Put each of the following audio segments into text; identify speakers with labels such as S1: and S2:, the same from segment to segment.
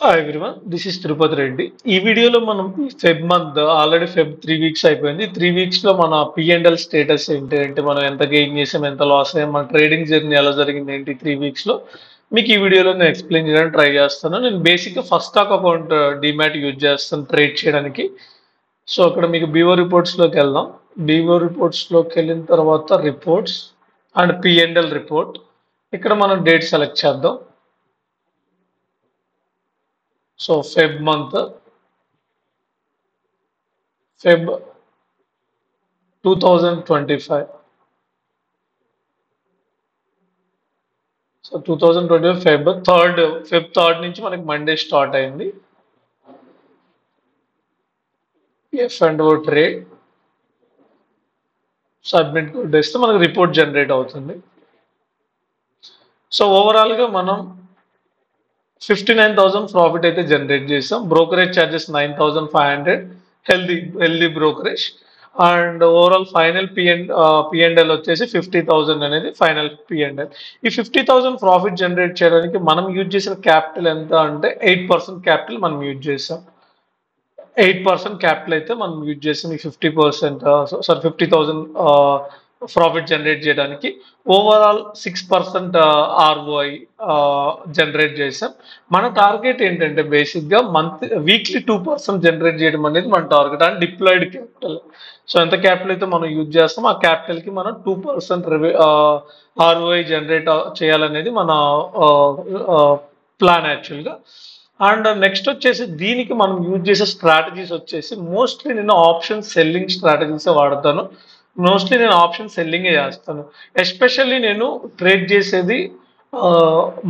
S1: Hi everyone, this is Tirupati Reddy. ఈ వీడియోలో మనం Feb month already Feb 3 weeks అయిపోయింది. 3 వీక్స్లో మన పిఎండ్ఎల్ స్టేటస్ ఏంటి అంటే మనం ఎంత గెయిన్ చేసాం, ఎంత లాస్ అయ్యాం, మన ట్రేడింగ్ జర్నీ ఎలా జరిగింది ఏంటి 3 వీక్స్లో మీకు ఈ వీడియోలో నేను ఎక్స్ప్లెయిన్ చేయడానికి ట్రై చేస్తాను. నేను బేసిక్గా first stock account demat use చేస్తాను ట్రేడ్ చేయడానికి. సో అక్కడ మీకు బీఓ రిపోర్ట్స్లోకి వెళ్దాం. బీఓ రిపోర్ట్స్లోకి వెళ్ళిన తర్వాత రిపోర్ట్స్ అండ్ పిఎండ్ఎల్ రిపోర్ట్, ఇక్కడ మనం డేట్ సెలెక్ట్ చేద్దాం. So Feb month, Feb 2025. So 2025 Feb third నుంచి మనకి మండే స్టార్ట్ అయింది. F and O trade submit code వేస్తే మనకు రిపోర్ట్ జనరేట్ అవుతుంది. సో ఓవరాల్గా మనం 59,000 ప్రాఫిట్ అయితే జనరేట్ చేసాం. Brokerage charges 9,500, healthy brokerage. And overall final P&L వచ్చేసి 50,000 అనేది ఫైనల్ పిఎండ్ఎల్. ఈ 50,000 ప్రాఫిట్ జనరేట్ చేయడానికి మనం యూజ్ చేసిన క్యాపిటల్ ఎంత అంటే 8% క్యాపిటల్ మనం యూజ్ చేసాం. 8% క్యాపిటల్ అయితే మనం యూజ్ చేసాం ఈ 50%, 50,000 ప్రాఫిట్ జనరేట్ చేయడానికి. ఓవరాల్ 6% ఆర్ఓఐ జనరేట్ చేసాం. మన టార్గెట్ ఏంటంటే బేసిక్గా వీక్లీ 2% జనరేట్ చేయడం అనేది మన target and deployed capital. So ఎంత క్యాపిటల్ అయితే మనం యూజ్ చేస్తాం ఆ క్యాపిటల్కి మనం 2% ఆర్ఓఐ జనరేట్ చేయాలనేది మన ప్లాన్ యాక్చువల్గా. అండ్ నెక్స్ట్ వచ్చేసి దీనికి మనం యూజ్ చేసే స్ట్రాటజీస్ వచ్చేసి మోస్ట్లీ నేను ఆప్షన్ సెల్లింగ్ స్ట్రాటజీసే వాడతాను. మోస్ట్లీ నేను ఆప్షన్ సెల్లింగే చేస్తాను. ఎస్పెషల్లీ నేను ట్రేడ్ చేసేది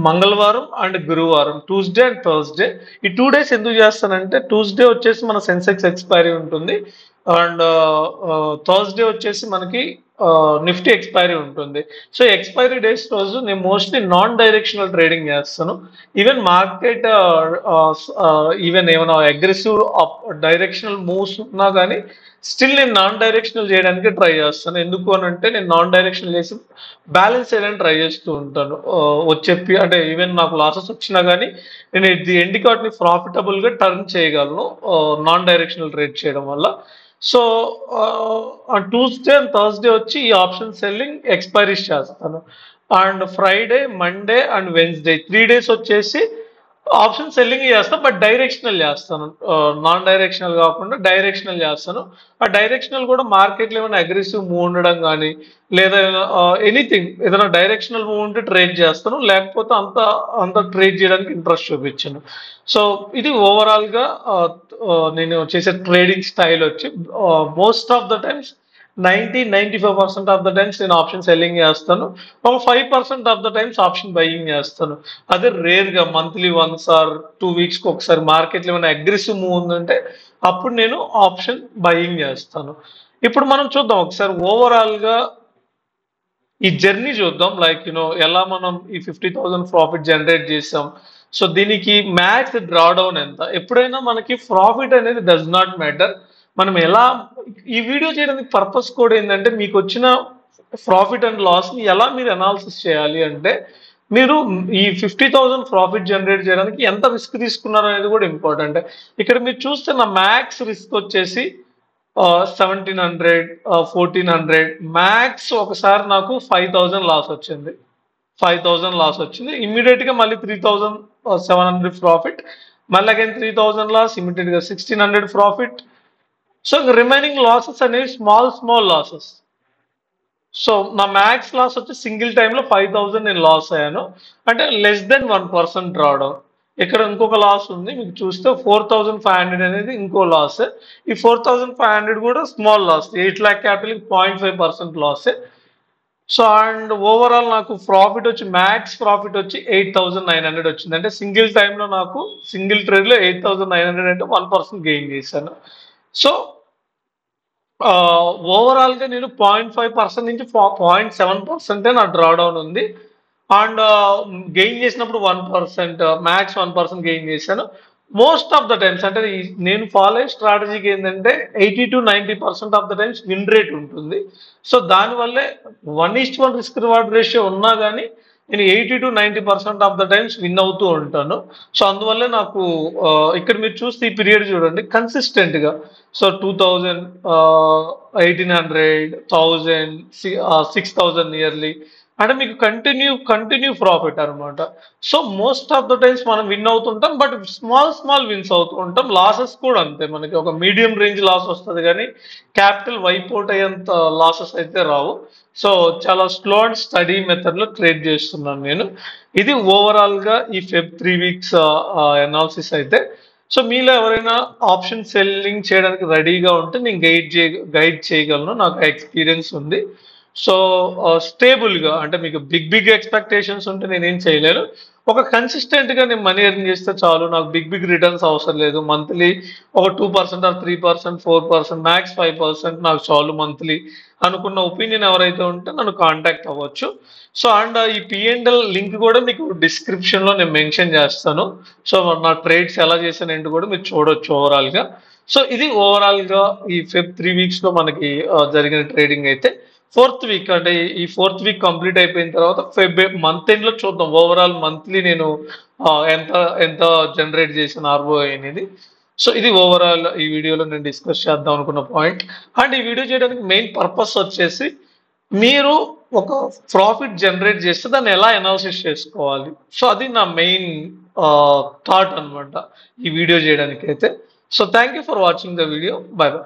S1: మంగళవారం అండ్ గురువారం, ట్యూస్డే అండ్ థర్స్డే. ఈ 2 days ఎందుకు చేస్తానంటే ట్యూస్డే వచ్చేసి మన సెన్సెక్స్ ఎక్స్పైరీ ఉంటుంది అండ్ థర్స్డే వచ్చేసి మనకి నిఫ్టీ ఎక్స్పైరీ ఉంటుంది. సో ఎక్స్పైరీ డేస్ రోజు నేను మోస్ట్లీ నాన్ డైరెక్షనల్ ట్రేడింగ్ చేస్తాను. ఈవెన్ మార్కెట్ ఈవెన్ ఏమైనా అగ్రెసివ్ డైరెక్షనల్ మూవ్స్ ఉన్నా కానీ స్టిల్ నేను నాన్ డైరెక్షనల్ చేయడానికి ట్రై చేస్తాను. ఎందుకు అని అంటే నేను నాన్ డైరెక్షనల్ చేసి బ్యాలెన్స్ చేయడానికి ట్రై చేస్తూ ఉంటాను. అంటే ఈవెన్ నాకు లాసెస్ వచ్చినా కానీ నేను ది ఎండ్ కార్డ్ని ప్రాఫిటబుల్గా టర్న్ చేయగలను నాన్ డైరెక్షనల్ ట్రేడ్ చేయడం వల్ల. సో ట్యూస్డే అండ్ థర్స్డే వచ్చి ఈ ఆప్షన్ సెల్లింగ్ ఎక్స్పైరీస్ చేస్తాను. And Friday, Monday and Wednesday 3 days వచ్చేసి ఆప్షన్ సెల్లింగ్ చేస్తాను, బట్ డైరెక్షనల్ చేస్తాను. నాన్ డైరెక్షనల్ కాకుండా డైరెక్షనల్ చేస్తాను. ఆ డైరెక్షనల్ కూడా మార్కెట్లో ఏమైనా అగ్రెసివ్ మూవ్ ఉండడం కానీ లేదా ఎనీథింగ్ ఏదైనా డైరెక్షనల్ మూవ్ ఉంటే ట్రేడ్ చేస్తాను, లేకపోతే అంత ట్రేడ్ చేయడానికి ఇంట్రెస్ట్ చూపించాను. సో ఇది ఓవరాల్గా నేను చేసే ట్రేడింగ్ స్టైల్ వచ్చి most of the times 95% of the times నేను ఆప్షన్ సెల్లింగ్ చేస్తాను. ఒక 5% of the times option buying చేస్తాను. అదే రేర్గా మంత్లీ వన్స్ ఆర్ 2 weeksకి ఒకసారి మార్కెట్లో ఏమైనా అగ్రెసివ్ మూవ్ ఉందంటే అప్పుడు నేను ఆప్షన్ బయింగ్ చేస్తాను. ఇప్పుడు మనం చూద్దాం ఒకసారి ఓవరాల్గా ఈ జర్నీ చూద్దాం. లైక్ ఎలా మనం ఈ 50,000 ప్రాఫిట్ జనరేట్ చేసాం. సో దీనికి మ్యాక్స్ డ్రాడౌన్ ఎంత. ఎప్పుడైనా మనకి ప్రాఫిట్ అనేది డస్ నాట్ మ్యాటర్. మనం ఎలా ఈ వీడియో చేయడానికి పర్పస్ కూడా ఏంటంటే మీకు వచ్చిన ప్రాఫిట్ అండ్ లాస్ని ఎలా మీరు అనాలిసిస్ చేయాలి అంటే మీరు ఈ 50,000 ప్రాఫిట్ జనరేట్ చేయడానికి ఎంత రిస్క్ తీసుకున్నారు అనేది కూడా ఇంపార్టెంట్. ఇక్కడ మీరు చూస్తే నా మ్యాక్స్ రిస్క్ వచ్చేసి 1,700, 1,400. మ్యాక్స్ ఒకసారి నాకు 5,000 లాస్ వచ్చింది. 5,000 లాస్ వచ్చింది. ఇమ్మీడియట్గా మళ్ళీ 3,700 ప్రాఫిట్, మళ్ళీ అగైన్ 3,000 లాస్, ఇమ్మీడియట్గా 1,600 ప్రాఫిట్. సో రిమైనింగ్ లాసెస్ అనేవి స్మాల్ లాసెస్. సో నా మ్యాక్స్ లాస్ వచ్చి సింగిల్ టైంలో 5,000 నేను లాస్ అయ్యాను, అంటే less than 1% డ్రాడౌన్. ఇక్కడ ఇంకొక లాస్ ఉంది మీకు చూస్తే 4,500 అనేది ఇంకో లాస్. ఈ 4,500 కూడా స్మాల్ లాస్. 8 lakh క్యాపిటల్కి 0.5% లాసే. సో అండ్ ఓవరాల్ నాకు ప్రాఫిట్ వచ్చి మ్యాక్స్ ప్రాఫిట్ వచ్చి 8,900 వచ్చింది. అంటే సింగిల్ టైంలో నాకు సింగిల్ ట్రేడ్లో 8,900 అంటే 1% గెయిన్ చేశాను. సో ఓవరాల్గా నేను 0.5% నుంచి 0.7% నా డ్రాడౌన్ ఉంది. అండ్ గెయిన్ చేసినప్పుడు 1%, మ్యాక్స్ 1% గెయిన్ చేశాను. మోస్ట్ ఆఫ్ ద టైమ్స్ అంటే నేను ఫాలో అయ్యే స్ట్రాటజీకి ఏంటంటే 80 to 90% of the times win rate ఉంటుంది. సో దానివల్లే 1:1 రిస్క్ రివార్డ్ రేషియో ఉన్నా కానీ నేను 80 to 90% of the times win అవుతూ ఉంటాను. సో అందువల్లే నాకు ఇక్కడ మీరు చూస్తే ఈ పీరియడ్ చూడండి కన్సిస్టెంట్ గా. సో 2000, 1800, 1000, 6000 నియర్లీ, అంటే మీకు కంటిన్యూ ప్రాఫిట్ అన్నమాట. So most of the times మనం విన్ అవుతుంటాం, బట్ స్మాల్ విన్స్ అవుతూ ఉంటాం. లాసెస్ కూడా అంతే, మనకి ఒక మీడియం రేంజ్ లాస్ వస్తుంది కానీ క్యాపిటల్ వైప్ అవుట్ అయ్యేంత లాసెస్ అయితే రావు. సో చాలా స్లో అండ్ స్టడీ మెథడ్ లో ట్రేడ్ చేస్తున్నాను నేను. ఇది ఓవరాల్ గా ఈ ఫెబ్ 3 weeks అనాలిసిస్ అయితే. సో మీలో ఎవరైనా ఆప్షన్ సెల్లింగ్ చేయడానికి రెడీగా ఉంటే నేను గైడ్ చేయగలను, నాకు ఎక్స్పీరియన్స్ ఉంది. సో స్టేబుల్ గా, అంటే మీకు బిగ్ ఎక్స్పెక్టేషన్స్ ఉంటే నేనేం చేయలేను. ఒక కన్సిస్టెంట్ గా నేను మనీ ఎర్న్ చేస్తే చాలు, నాకు బిగ్ రిటర్న్స్ అవసరం లేదు. మంత్లీ ఒక 2% ఆర్ 3%, 4%, మ్యాక్స్ 5% నాకు చాలు మంత్లీ అనుకున్న ఒపీనియన్ ఎవరైతే ఉంటే నన్ను కాంటాక్ట్ అవ్వచ్చు. సో అండ్ ఈ పిఎండ్ఎల్ లింక్ కూడా మీకు డిస్క్రిప్షన్ లో నేను మెన్షన్ చేస్తాను. సో నా ట్రేడ్స్ ఎలా చేశాను ఏంటి కూడా మీరు చూడొచ్చు ఓవరాల్ గా. సో ఇది ఓవరాల్ గా ఈ ఫెబ్ 3 weeks లో మనకి జరిగిన ట్రేడింగ్ అయితే. 4th week, అంటే ఈ 4th week కంప్లీట్ అయిపోయిన తర్వాత ఫెబ్ మంత్ ఎండ్ లో చూద్దాం ఓవరాల్ మంత్లీ నేను ఎంత ఎంత జనరేట్ చేసిన ఆర్ఓఐ అనేది. సో ఇది ఓవరాల్ ఈ వీడియోలో నేను డిస్కస్ చేద్దాం అనుకున్న పాయింట్. అండ్ ఈ వీడియో చేయడానికి మెయిన్ పర్పస్ వచ్చేసి మీరు ఒక ప్రాఫిట్ జనరేట్ చేస్తే దాన్ని ఎలా అనాలిసిస్ చేసుకోవాలి, సో అది నా మెయిన్ థాట్ అన్నమాట ఈ వీడియో చేయడానికి అయితే. So thank you for watching the video. By by.